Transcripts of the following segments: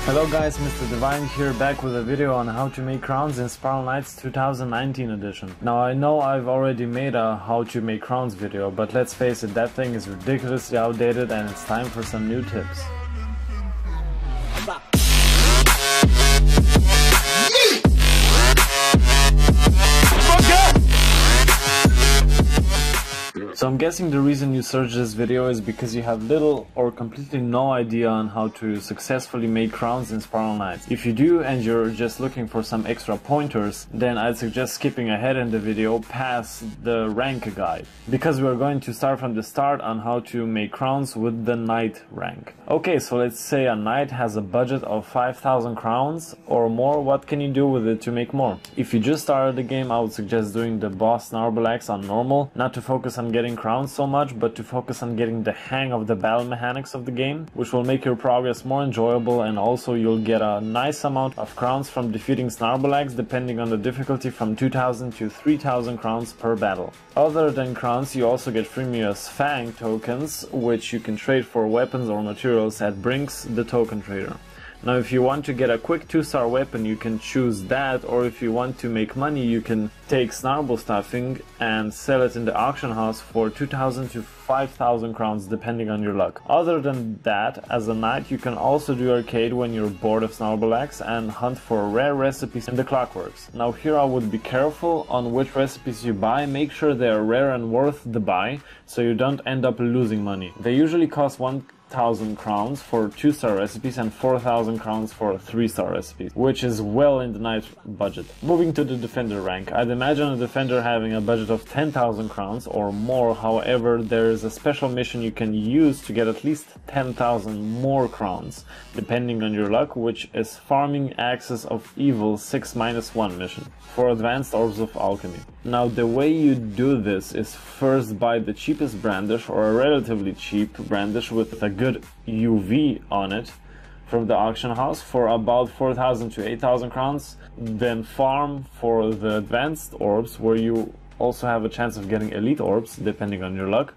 Hello guys, Mr.Divine here, back with a video on how to make crowns in Spiral Knights 2019 edition. Now I know I've already made a how to make crowns video, but let's face it, that thing is ridiculously outdated and it's time for some new tips. So I'm guessing the reason you searched this video is because you have little or completely no idea on how to successfully make crowns in Spiral Knights. If you do and you're just looking for some extra pointers, then I'd suggest skipping ahead in the video past the rank guide, because we're going to start from the start on how to make crowns with the Knight rank. Okay, so let's say a Knight has a budget of 5,000 crowns or more. What can you do with it to make more? If you just started the game, I would suggest doing the boss Snarble on normal, not to focus on getting crowns so much, but to focus on getting the hang of the battle mechanics of the game, which will make your progress more enjoyable, and also you'll get a nice amount of crowns from defeating Snarble depending on the difficulty, from 2,000 to 3,000 crowns per battle. Other than crowns, you also get Freemius Fang tokens, which you can trade for weapons or materials at Brinks, the token trader. Now if you want to get a quick 2-star weapon, you can choose that, or if you want to make money, you can take Snarble stuffing and sell it in the auction house for 2,000 to 5,000 crowns depending on your luck. Other than that, as a Knight you can also do arcade when you're bored of Snarble and hunt for rare recipes in the Clockworks. Now here I would be careful on which recipes you buy. Make sure they are rare and worth the buy, so you don't end up losing money. They usually cost 1,000 crowns for 2-star recipes and 4,000 crowns for 3-star recipes, which is well in the Knight budget. Moving to the Defender rank, I'd imagine a Defender having a budget of 10,000 crowns or more. However, there is a special mission you can use to get at least 10,000 more crowns, depending on your luck, which is Farming Axis of Evil 6-1 mission for Advanced Orbs of Alchemy. Now the way you do this is first buy the cheapest brandish, or a relatively cheap brandish with a good UV on it, from the auction house for about 4,000 to 8,000 crowns. Then farm for the advanced orbs, where you also have a chance of getting elite orbs depending on your luck.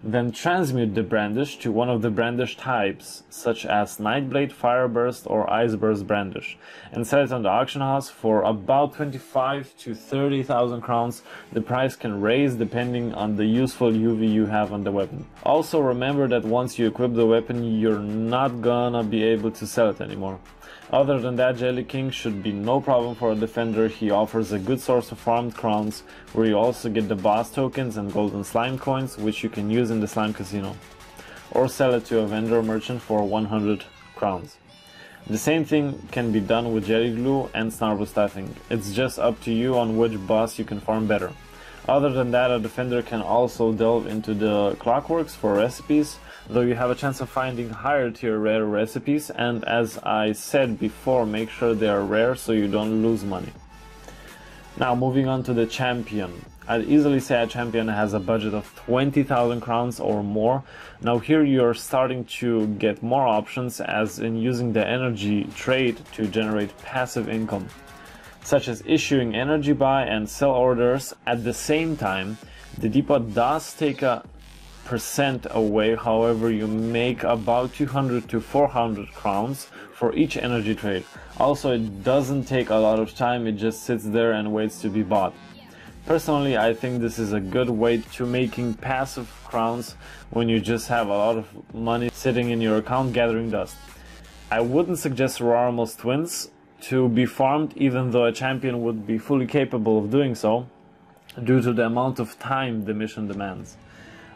Then transmute the brandish to one of the brandish types, such as Nightblade, Fireburst or Iceburst brandish, and sell it on the auction house for about 25 to 30,000 crowns. The price can raise depending on the useful UV you have on the weapon. Also remember that once you equip the weapon, you're not gonna be able to sell it anymore. Other than that, Jelly King should be no problem for a Defender. He offers a good source of farmed crowns, where you also get the boss tokens and golden slime coins, which you can use in the slime casino, or sell it to a vendor merchant for 100 crowns. The same thing can be done with Jelly Glue and Snarble stuffing. It's just up to you on which boss you can farm better. Other than that, a Defender can also delve into the Clockworks for recipes, though you have a chance of finding higher tier rare recipes, and as I said before, make sure they are rare so you don't lose money. Now moving on to the Champion. I'd easily say a Champion has a budget of 20,000 crowns or more. Now here you're starting to get more options, as in using the energy trade to generate passive income, such as issuing energy buy and sell orders. At the same time, the depot does take a percent away. However, you make about 200 to 400 crowns for each energy trade. Also, it doesn't take a lot of time, it just sits there and waits to be bought. Personally, I think this is a good way to making passive crowns when you just have a lot of money sitting in your account gathering dust. I wouldn't suggest Roramos twins to be farmed, even though a Champion would be fully capable of doing so, due to the amount of time the mission demands.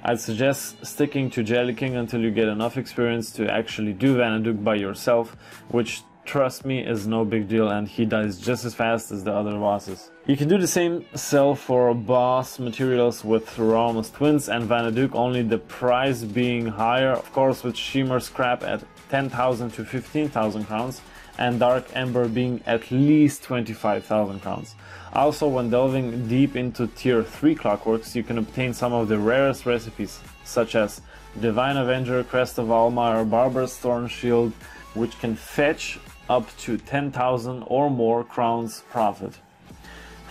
I'd suggest sticking to Jelly King until you get enough experience to actually do Vanaduk by yourself, which, trust me, is no big deal, and he dies just as fast as the other bosses. You can do the same sell for boss materials with Roramos twins and Vanaduk, only the price being higher, of course, with Shimmer Scrap at 10,000 to 15,000 crowns, and Dark Ember being at least 25,000 crowns. Also, when delving deep into tier 3 Clockworks, you can obtain some of the rarest recipes, such as Divine Avenger, Crest of Alma or Barbarous Thorn Shield, which can fetch up to 10,000 or more crowns profit.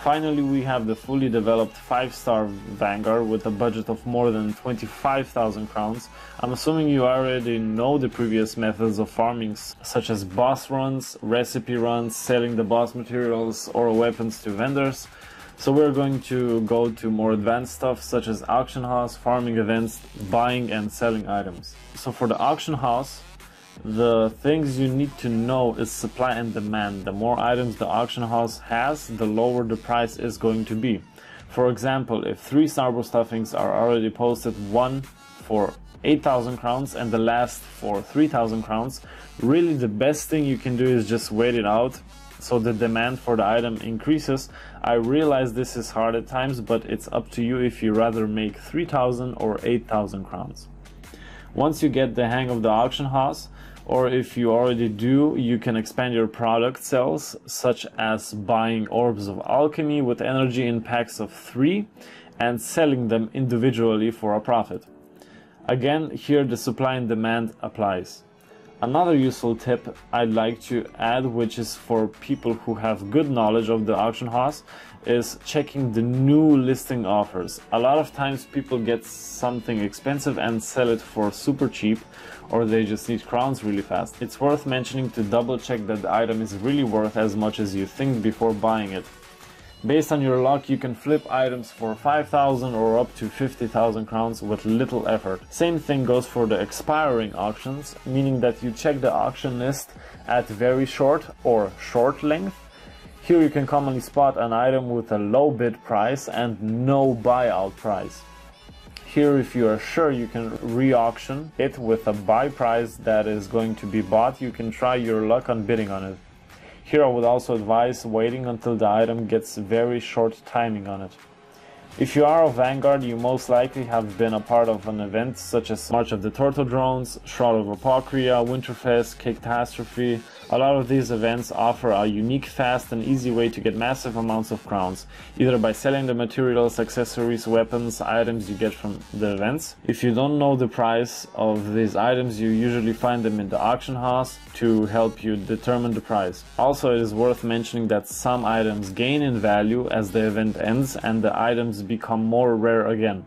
Finally, we have the fully developed 5-star Vanguard with a budget of more than 25,000 crowns. I'm assuming you already know the previous methods of farming, such as boss runs, recipe runs, selling the boss materials or weapons to vendors. So we're going to go to more advanced stuff such as auction house, farming events, buying and selling items. So for the auction house, the things you need to know is supply and demand. The more items the auction house has, the lower the price is going to be. For example, if 3 Starburst stuffings are already posted, one for 8,000 crowns and the last for 3,000 crowns, really the best thing you can do is just wait it out so the demand for the item increases. I realize this is hard at times, but it's up to you if you rather make 3,000 or 8,000 crowns. Once you get the hang of the auction house, or if you already do, you can expand your product sales, such as buying orbs of alchemy with energy in packs of 3 and selling them individually for a profit. Again, here the supply and demand applies. Another useful tip I'd like to add, which is for people who have good knowledge of the auction house, is checking the new listing offers. A lot of times people get something expensive and sell it for super cheap, or they just need crowns really fast. It's worth mentioning to double check that the item is really worth as much as you think before buying it. Based on your luck, you can flip items for 5,000 or up to 50,000 crowns with little effort. Same thing goes for the expiring auctions, meaning that you check the auction list at very short or short length. Here you can commonly spot an item with a low bid price and no buyout price. Here, if you are sure you can re-auction it with a buy price that is going to be bought, you can try your luck on bidding on it. Here I would also advise waiting until the item gets very short timing on it. If you are a Vanguard, you most likely have been a part of an event such as March of the Turtle Drones, Shroud of Apocrypha, Winterfest, Caketastrophe. A lot of these events offer a unique, fast and easy way to get massive amounts of crowns, either by selling the materials, accessories, weapons, items you get from the events. If you don't know the price of these items, you usually find them in the auction house to help you determine the price. Also, it is worth mentioning that some items gain in value as the event ends and the items become more rare again.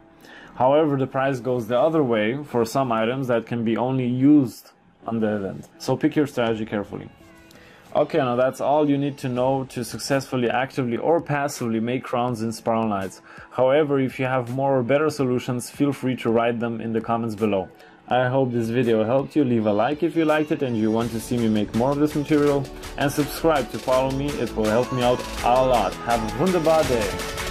However, the price goes the other way for some items that can be only used on the event. So pick your strategy carefully. Okay, now that's all you need to know to successfully, actively or passively make crowns in Spiral Knights. However, if you have more or better solutions, feel free to write them in the comments below. I hope this video helped you. Leave a like if you liked it and you want to see me make more of this material, and subscribe to follow me. It will help me out a lot. Have a wunderbar day.